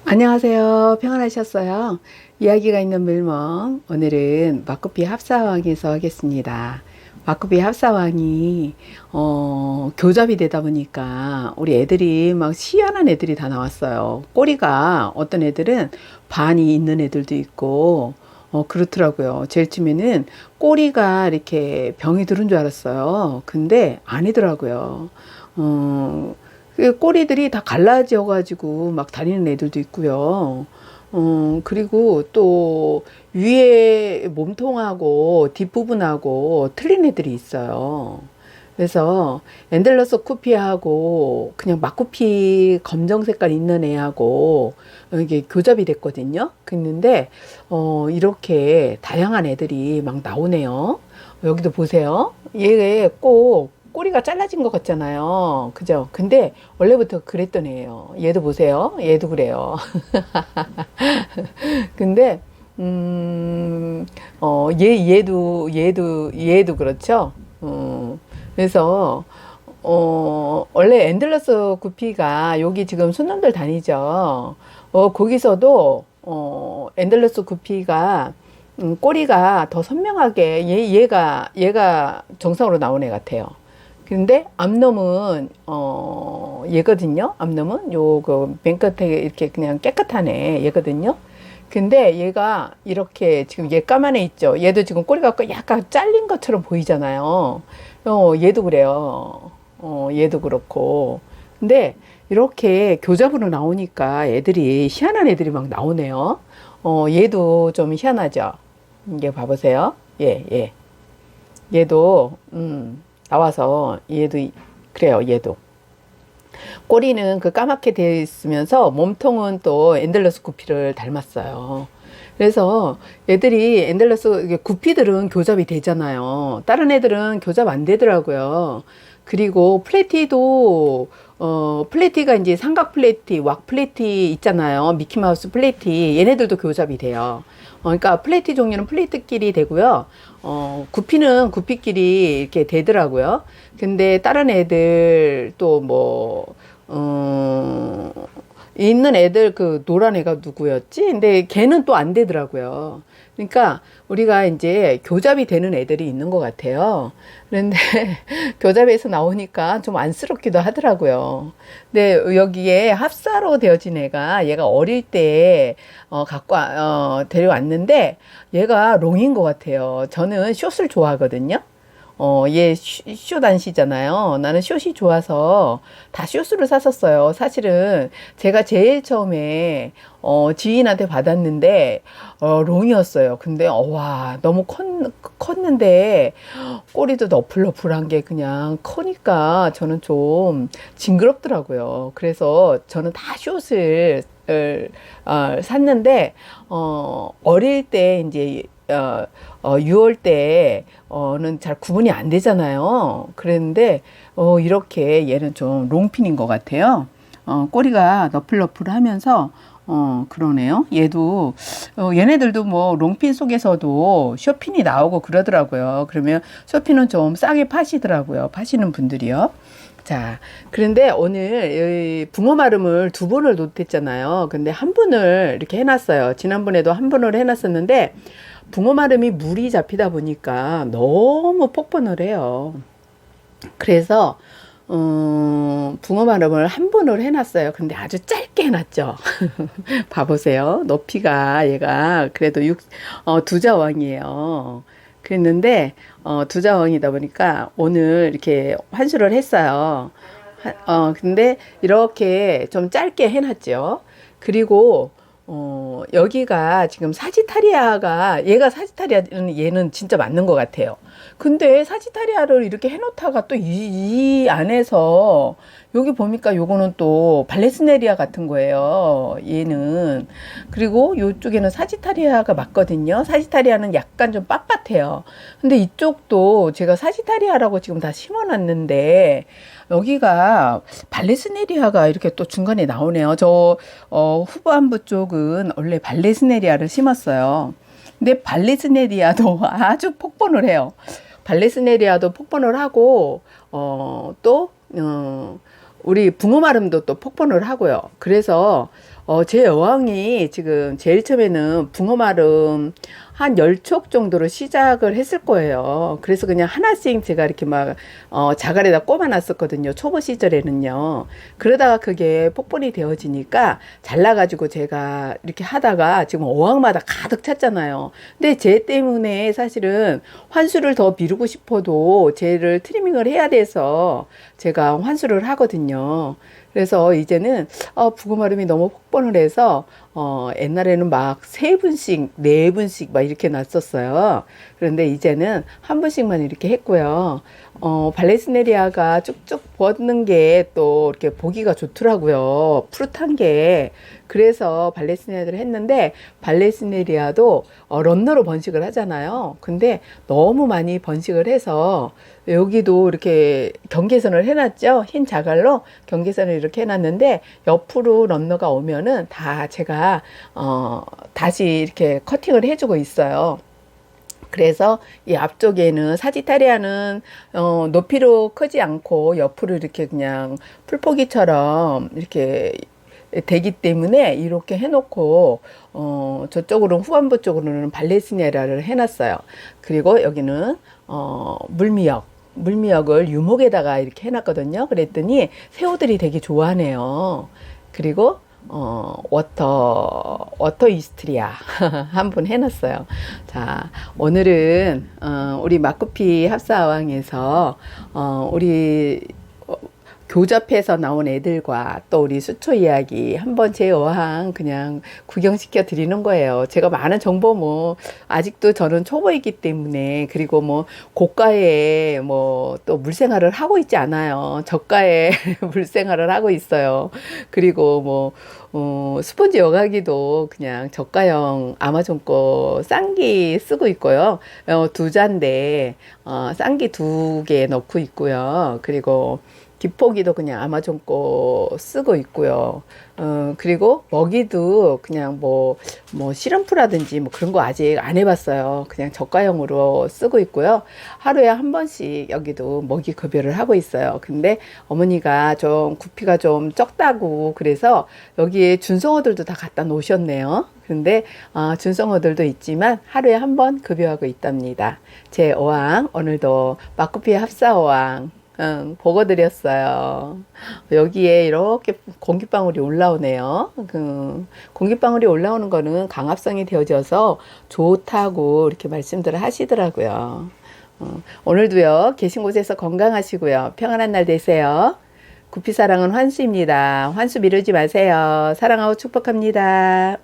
안녕하세요. 평안하셨어요? 이야기가 있는 물멍. 오늘은 마코피 합사왕에서 하겠습니다. 마코피 합사왕이 교잡이 되다 보니까 우리 애들이 막 희한한 애들이 다 나왔어요. 꼬리가 어떤 애들은 반이 있는 애들도 있고 그렇더라고요. 제일 처음에는 꼬리가 이렇게 병이 들은 줄 알았어요. 근데 아니더라고요. 그 꼬리들이 다 갈라져 가지고 막 다니는 애들도 있고요. 그리고 또 위에 몸통하고 뒷부분하고 틀린 애들이 있어요. 그래서 앤델러스 쿠피하고 그냥 마코피 검정 색깔 있는 애하고 이게 교잡이 됐거든요. 그랬는데 이렇게 다양한 애들이 막 나오네요. 여기도 보세요. 얘 꼭 꼬리가 잘라진 것 같잖아요. 그죠? 근데 원래부터 그랬던 애예요. 얘도 보세요. 얘도 그래요. 근데 얘도 그렇죠. 그래서 원래 앤들러스 구피가 여기 지금 순놈들 다니죠. 거기서도 앤들러스 구피가 꼬리가 더 선명하게 얘가 정상으로 나온 애 같아요. 근데 암놈은 얘거든요. 암놈은 요 맨 끝에 이렇게 그냥 깨끗한 애 얘거든요. 근데 얘가 이렇게 지금 얘 까만 애 있죠. 얘도 지금 꼬리가 약간 잘린 것처럼 보이잖아요. 얘도 그래요. 얘도 그렇고. 근데 이렇게 교잡으로 나오니까 애들이 희한한 애들이 막 나오네요. 얘도 좀 희한하죠. 이게 봐보세요. 얘. 얘도 나와서 그래요. 얘도 꼬리는 그 까맣게 되어 있으면서 몸통은 또 앤들러스 구피를 닮았어요. 그래서 애들이 앤들러스 구피들은 교잡이 되잖아요. 다른 애들은 교잡 안 되더라고요. 그리고 플래티도 플래티가 이제 삼각 플래티, 왁 플래티 있잖아요. 미키마우스 플래티 얘네들도 교잡이 돼요. 그러니까 플래티 종류는 플래티끼리 되고요. 구피는 구피끼리 이렇게 되더라고요. 근데 다른 애들 또 뭐 있는 애들 그 노란 애가 누구였지? 근데 걔는 또 안 되더라고요. 그러니까 우리가 이제 교잡이 되는 애들이 있는 것 같아요. 그런데 교잡에서 나오니까 좀 안쓰럽기도 하더라고요. 근데 여기에 합사로 되어진 얘가 어릴 때 데려왔는데 얘가 롱인 것 같아요. 저는 숏을 좋아하거든요. 얘 숏 안 시잖아요. 나는 숏이 좋아서 다 숏으로 샀었어요. 사실은 제가 제일 처음에 지인한테 받았는데 롱이었어요. 근데 와 너무 컸는데 꼬리도 너플너플한 게 그냥 커니까 저는 좀 징그럽더라고요. 그래서 저는 다 숏을 샀는데 어릴 때 이제 6월 때는 잘 구분이 안 되잖아요. 그랬는데 이렇게 얘는 좀 롱핀인 것 같아요. 꼬리가 너플너플하면서 그러네요. 얘네들도 뭐 롱핀 속에서도 쇼핀이 나오고 그러더라고요. 그러면 쇼핀은 좀 싸게 파시더라고요. 파시는 분들이요. 자, 그런데 오늘 붕어 마름을 두 번을 못했잖아요. 근데 한 번을 이렇게 해놨어요. 지난번에도 한 번을 해놨었는데 붕어 마름이 물이 잡히다 보니까 너무 폭번을 해요. 그래서 붕어 마름을 한 번을 해놨어요. 근데 아주 짧게 해놨죠. 봐보세요. 높이가 얘가 그래도 두자왕이에요. 그랬는데 두자왕이다 보니까 오늘 이렇게 환수를 했어요. 근데 이렇게 좀 짧게 해놨죠. 그리고 여기가 지금 얘가 사지타리아는 얘는 진짜 맞는 것 같아요. 근데 사지타리아를 이렇게 해놓다가 또 이 안에서 여기 보니까 요거는 또 발레스네리아 같은 거예요. 얘는. 그리고 요쪽에는 사지타리아가 맞거든요. 사지타리아는 약간 좀 빳빳해요. 근데 이쪽도 제가 사지타리아라고 지금 다 심어놨는데 여기가 발레스네리아가 이렇게 또 중간에 나오네요. 후반부 쪽은 원래 발레스네리아를 심었어요. 근데 발레스네리아도 아주 폭번을 해요. 발레스네리아도 폭번을 하고, 또, 우리 붕어마름도 또 폭번을 하고요. 그래서, 제 여왕이 지금 제일 처음에는 붕어말음 한 10촉 정도로 시작을 했을 거예요. 그래서 그냥 하나씩 제가 이렇게 막, 자갈에다 꼽아놨었거든요. 초보 시절에는요. 그러다가 그게 폭번이 되어지니까 잘라가지고 제가 이렇게 하다가 지금 어항마다 가득 찼잖아요. 근데 쟤 때문에 사실은 환수를 더 미루고 싶어도 쟤를 트리밍을 해야 돼서 제가 환수를 하거든요. 그래서 이제는 부고마름이 너무 폭번을 해서 옛날에는 막 세 분씩 네 분씩 막 이렇게 났었어요. 그런데 이제는 한 분씩만 이렇게 했고요. 발레스네리아가 쭉쭉 뻗는 게 또 이렇게 보기가 좋더라고요. 푸릇한 게. 그래서 발레스네리아를 했는데 발레스네리아도 런너로 번식을 하잖아요. 근데 너무 많이 번식을 해서 여기도 이렇게 경계선을 해놨죠. 흰 자갈로 경계선을 이렇게 해놨는데 옆으로 런너가 오면은 다 제가 다시 이렇게 커팅을 해주고 있어요. 그래서 이 앞쪽에는 사지타리아는 높이로 크지 않고 옆으로 이렇게 그냥 풀포기처럼 이렇게 되기 때문에 이렇게 해놓고 저쪽으로는 후반부 쪽으로는 발레스네라를 해놨어요. 그리고 여기는 물미역을 유목에다가 이렇게 해놨거든요. 그랬더니 새우들이 되게 좋아하네요. 그리고 워터 이스트리아 한 분 해놨어요. 자, 오늘은 우리 마쿠피 합사어항에서 우리 교접해서 나온 애들과 또 우리 수초 이야기 한번 제 어항 그냥 구경시켜 드리는 거예요. 제가 많은 정보 뭐 아직도 저는 초보이기 때문에 그리고 뭐 고가에 뭐 또 물생활을 하고 있지 않아요. 저가에 물생활을 하고 있어요. 그리고 뭐 스펀지 여과기도 그냥 저가형 아마존 거 쌍기 쓰고 있고요. 두 잔데 쌍기 두 개 넣고 있고요. 그리고 뒷포기도 그냥 아마존 거 쓰고 있고요. 그리고 먹이도 그냥 뭐 씨름프라든지 뭐 그런 거 아직 안 해봤어요. 그냥 저가형으로 쓰고 있고요. 하루에 한 번씩 여기도 먹이 급여를 하고 있어요. 근데 어머니가 좀 구피가 좀 적다고 그래서 여기에 준성어들도 다 갖다 놓으셨네요. 근데 준성어들도 있지만 하루에 한 번 급여하고 있답니다. 제 어항 오늘도 마쿠피 합사 어항 보고 드렸어요. 여기에 이렇게 공기방울이 올라오네요. 공기방울이 올라오는 거는 강압성이 되어져서 좋다고 이렇게 말씀들을 하시더라고요. 오늘도요, 계신 곳에서 건강하시고요. 평안한 날 되세요. 구피사랑은 환수입니다. 환수 미루지 마세요. 사랑하고 축복합니다.